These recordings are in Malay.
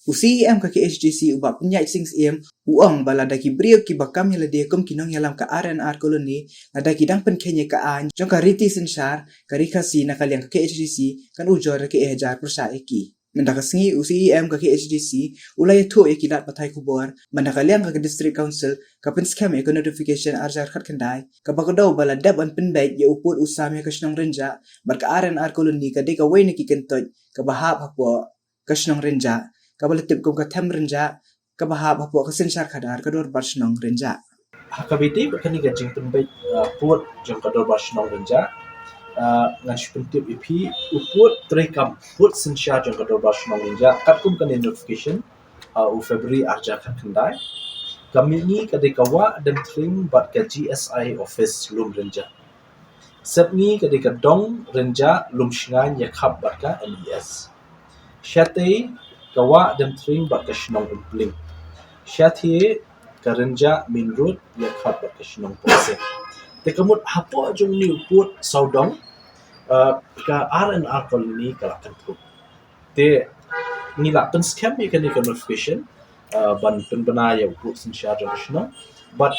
UCEM ka KHDC uba penyai sings em uang balada ki brio ki bakam yala dia kum kinong yalam ka RNR koloni ada kidang pen Kenya ka an jong ka Riti Synshar ka Khasi na kaliang ka KHDC kan Ujor ka Ejahar persa eki mendaka singi UCEM ka KHDC ulai thu eki dat patai kubor mendaka liang ka district council ka pen scam ka notification arjar khat kandai ka bagadau bala dab an pen baik ya uput usam ya kasnong renja bar ka RNR koloni ka de ka wai ki kentoj ka bahap hapo kasnong renja kabalatib kong katem renja kabahab hapo ka Synshar khadar kador barsnong renja hakabiti bakani gajing pembait put jong kador barsnong renja ngan shpentip ipi uput trekam put Synshar jong kador barsnong renja katkum kan notification u February arja khandai kami ni kadikawa dem tring bat ka GSI office lum renja sepni kadika dong renja lum shngan yakhap bat ka MES syate kawa dem tring bat ka shnong umpling syate karenja min road yakhap bat ka shnong pose te kamut hapo jong ni uput saudong ka RNR colony kala kantu te ngila pen scam ni kan notification ban penbana ya uput Synshar jong shnong but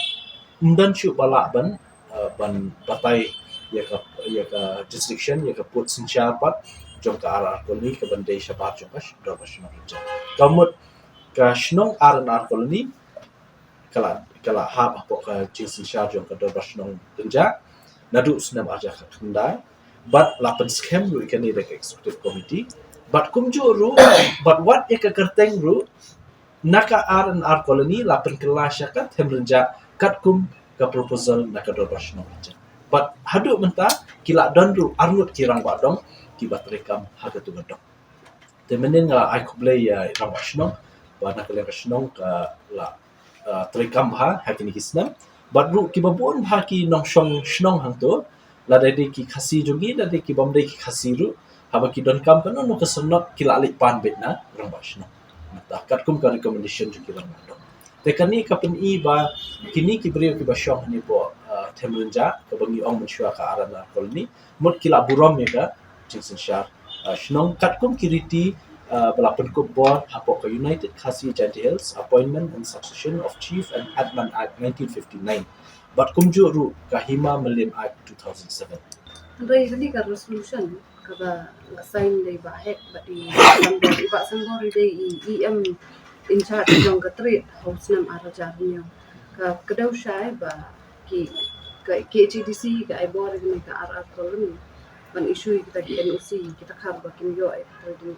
mdan chu bala ban batai ya ka restriction ya ka put Synshar bat jong ka RNR colony ka bandai shabat jong kas dor bashnong renja kamut ka shnong RNR colony kala hab apo ka Synshar jong ka dor bashnong renja nadu snam aja ka khandai but lapan scam ru ikani the executive committee but kumjo ru but what ek kerteng ru naka RNR colony lapan kelas ka them renja katkum ka proposal naka dor bashnong renja but hadu menta kila don ru arnut kirang wadong kibat rekam haga tu gadong te menen ai kublai ya rang washnong ba nak le washnong ka la trekam ha hakini kisnam but ru kibabon ha ki nong shong shnong hang to la dai ki khasi jogi la dai ki bomdai ki khasi ru haba ki don kam kan no ka sonot kila alik pan bet na rang washnong mata katkum ka recommendation ju kirang wadong te kani ka pen I ba kini ki brio ki ba shong ni bo temrenja ka bangi ong menshua ka arana koloni mot kila burom ya ka Synshar shnong katkum kiriti balapan ko board hapo ka United Khasi Gentiles Appointment and Succession of Chief and Admin Act 1959 but kumjo ru ka Hima Malim Act 2007 Andai tadi ka resolution kada sign dai ba hek ba di sanggor dai EM in charge jong ka trade house nam arajar niyo ka kadaw siya ba ki KHDC ka ay board ni ka RR colony ban issue kita di NOC kita kharba kimyo ay trading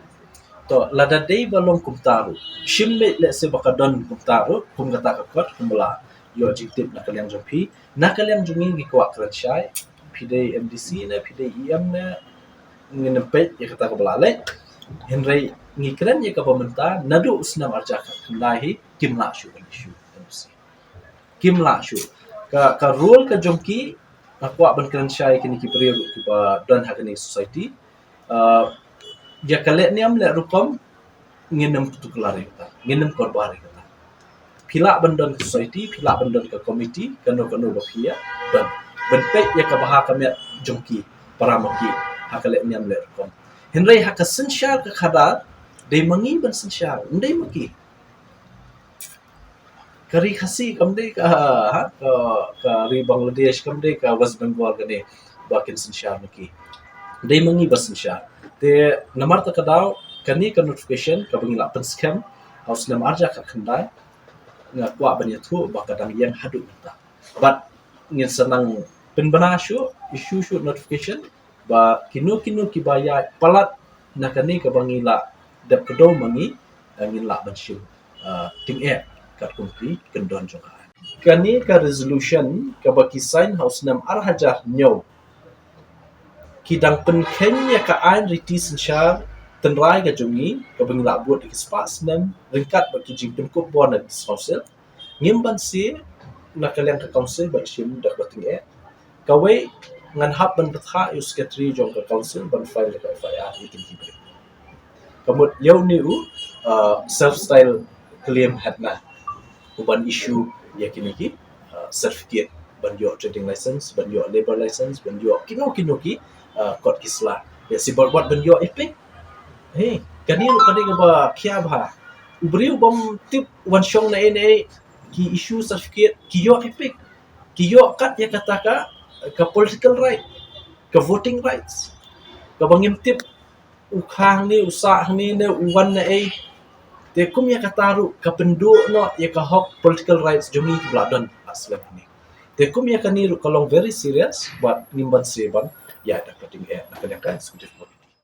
to lada dei balong kumtaru shimme le se bakadon kumtaru kum kata kakot kumbala yo jiktip nakaliang jompi nakaliang jungi gi kwa kranchai pide MDC na pide EM na nginempet ya kata kabala le henry ngikren ya ka pementa nadu usnam arja khandai kimla shu issue MDC kimla shu ka rule ka jomki akwa ban kranchai kini ki priyo ki ba dan hakani society ya kale niam le rukom nginem tukulare kata nginem korbare kata pila bandon ke society pila bandon ke committee kano ba pia dan benpek ya ka baha kami jongki paramaki hakale niam le rukom henry haka Synshar ka khada dei mangi ban Synshar ndai maki kari khasi kamde ka ri Bangladesh kamde ka West Bengal gane bakin Synshar maki dei mangi ba Synshar te namar ta kadaw kani ka notification ka bangila pen scam haus nam arja ka khandai nga kwa ban yathu ba kadang yang hadu ta but ngin sanang penbana shu issue shu notification ba kinu ki baya palat na kani ka bangila dap kedo mangi ngin la ban shu ting kat kumpi kendon jonga kani ka resolution ka baki sign haus nam arhaja nyo kidang pen Kenya ka ain Riti Synshar tenrai ka jungi ka bangila buat ki spas nam ringkat baki jing pen ko bon na council ngimban si nakaliang ka council ba shim dak bating kawe ngan hab ban batha yu secretary jong ka council ban file ka FIR ikin kibre kamut yau ni self style claim hatna uban issue yakini ki certificate ban yo trading license ban yo labor license ban yo kino ki kot kisla ya si buat ban yo ipik hey kani lu kani ba kia ba ubri ubam tip wan shong na ki issue certificate ki yo epic ki yo kat ya kata ka political right ka voting rights ka bangim tip ukhang ni usah ni ne uwan na te kum ya kataru ka pendu no ya ka hok political rights jungi bladon aslam ni te kum ya kaniru kalong very serious but nimban seban ya da kating da kan executive